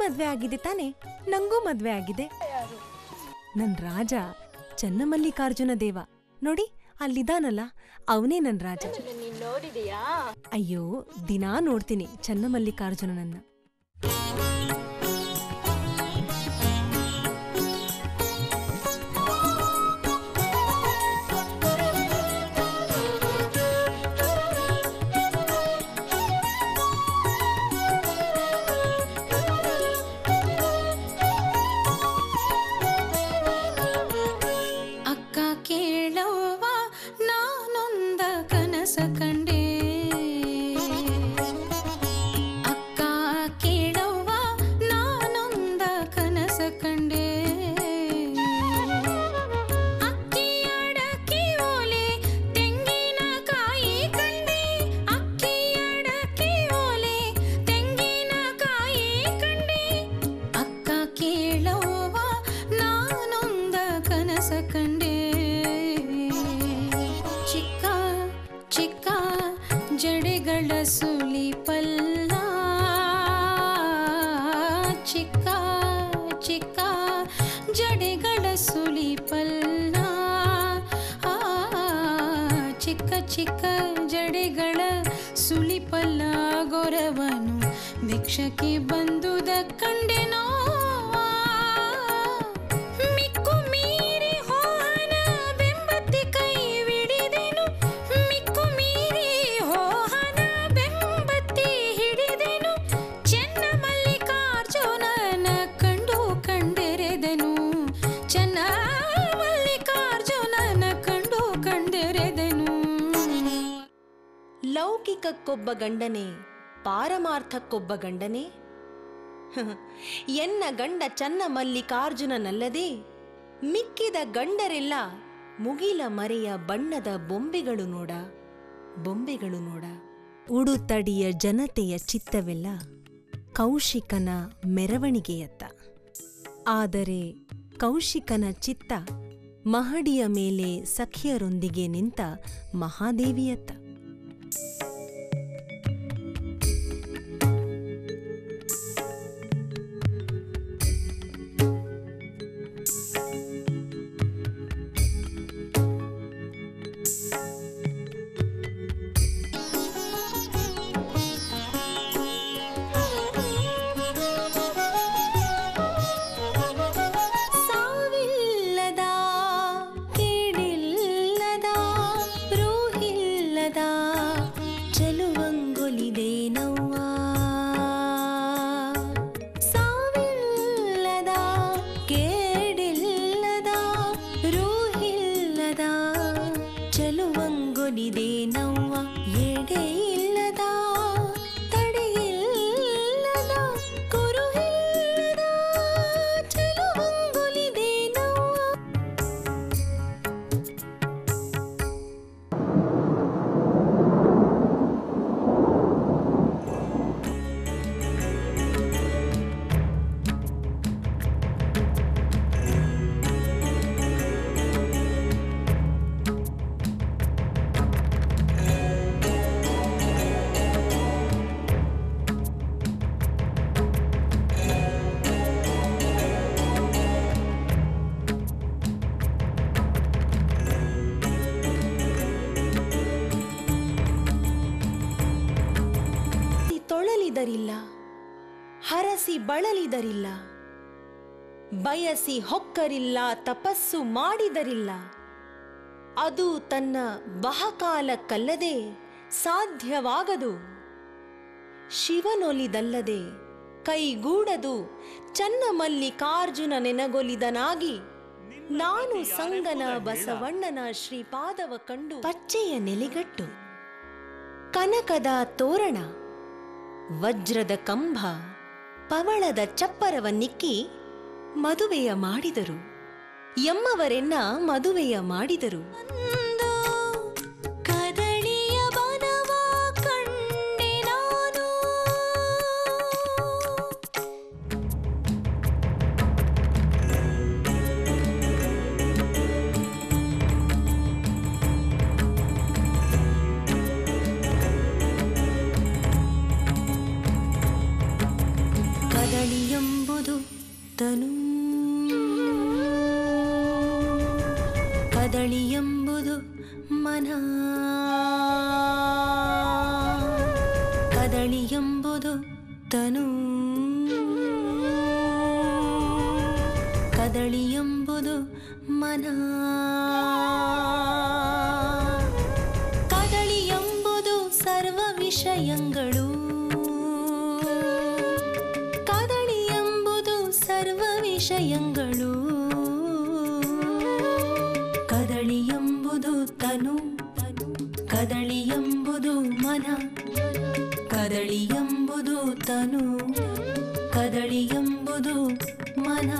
ಮದ್ವೆ ಆಗಿದೆ ತಾನೆ? ನಂಗೂ ಮದ್ವೆ ಆಗಿದೆ. ನನ್ ರಾಜ ಚನ್ನಮಲ್ಲಿಕಾರ್ಜುನ ದೇವ. ನೋಡಿ ಅಲ್ಲಿದಾನಲ್ಲ, ಅವನೇ ನನ್ ರಾಜ. ಅಯ್ಯೋ, ದಿನಾ ನೋಡ್ತೀನಿ ಚನ್ನಮಲ್ಲಿಕಾರ್ಜುನನನ್ನ. ಚಿಕ್ಕ ಜಡೆಗಳ ಸುಳಿಪಲ್ಲ ಗೊರವನು ಭಿಕ್ಷಕ್ಕೆ ಬಂದುದ ಕಂಡೆನೋ. ಮಿಕ್ಕು ಮೀರಿ ಹೋಹನ ಬೆಂಬತ್ತಿ ಕೈ ಹಿಡಿದೆನು. ಮಿಕ್ಕು ಮೀರಿ ಹೋಹನ ಬೆಂಬತ್ತಿ ಹಿಡಿದೆನು. ಚೆನ್ನ ಮಲ್ಲಿಕಾರ್ಜುನನ ಕಂಡು ಕಂಡೆರೆದೆನು. ಚೆನ್ನ ಮಲ್ಲಿಕಾರ್ಜುನನ ಕಂಡು ಕಂಡೆರೆದೆನು. ಲೌಕಿಕಕ್ಕೊಬ್ಬ ಗಂಡನೇ, ಪಾರಮಾರ್ಥಕ್ಕೊಬ್ಬ ಗಂಡನೇ. ಎನ್ನ ಗಂಡ ಚನ್ನ ಮಲ್ಲಿಕಾರ್ಜುನನಲ್ಲದೆ ಮಿಕ್ಕಿದ ಗಂಡರೆಲ್ಲ ಮುಗಿಲ ಮರೆಯ ಬಣ್ಣದ ಬೊಂಬೆಗಳು ನೋಡ, ಬೊಂಬೆಗಳು ನೋಡ. ಉಡುತಡಿಯ ಜನತೆಯ ಚಿತ್ತವೆಲ್ಲ ಕೌಶಿಕನ ಮೆರವಣಿಗೆಯತ್ತ. ಆದರೆ ಕೌಶಿಕನ ಚಿತ್ತ ಮಹಡಿಯ ಮೇಲೆ ಸಖಿಯರೊಂದಿಗೆ ನಿಂತ ಮಹಾದೇವಿಯತ್ತ. ಹರಸಿ ಬಳಲಿದರಿಲ್ಲ, ಬಯಸಿ ಹೊಕ್ಕರಿಲ್ಲ, ತಪಸ್ಸು ಮಾಡಿದರಿಲ್ಲ. ಅದು ತನ್ನ ಬಹಕಾಲಕ್ಕಲ್ಲದೆ ಸಾಧ್ಯವಾಗದು. ಶಿವನೊಲಿದಲ್ಲದೆ ಕೈಗೂಡದು. ಚನ್ನ ಮಲ್ಲಿಕಾರ್ಜುನ ನೆನಗೊಲಿದನಾಗಿ ನಾನು ಸಂಗನ ಬಸವಣ್ಣನ ಶ್ರೀಪಾದವ ಕಂಡು ಪಚ್ಚೆಯ ನೆಲೆಗಟ್ಟು, ಕನಕದ ತೋರಣ, ವಜ್ರದ ಕಂಬ, ಪವಳದ ಚಪ್ಪರವನ್ನಿಕ್ಕಿ ಮದುವೆಯ ಮಾಡಿದರು. ಎಮ್ಮವರೆನ್ನ ಮದುವೆಯ ಮಾಡಿದರು. ಕದಳಿಯೆಂಬುದು ತನು, ಕದಳಿಯೆಂಬುದು ಮನ, ಕದಳಿಯೆಂಬುದು ತನು, ಕದಳಿಯೆಂಬುದು ಮನ, ಕದಳಿಯೆಂಬುದು ಸರ್ವ ವಿಷಯಗಳು, ಕದಳಿಯೆಂಬುದು ಸರ್ವ ವಿಷಯಗಳು, ಕದಳಿಯೆಂಬುದು ತನು, ಕದಳಿಯೆಂಬುದು ಮನ, ಕದಳಿಯೆಂಬುದು ತನು, ಕದಳಿಯೆಂಬುದು ಮನ.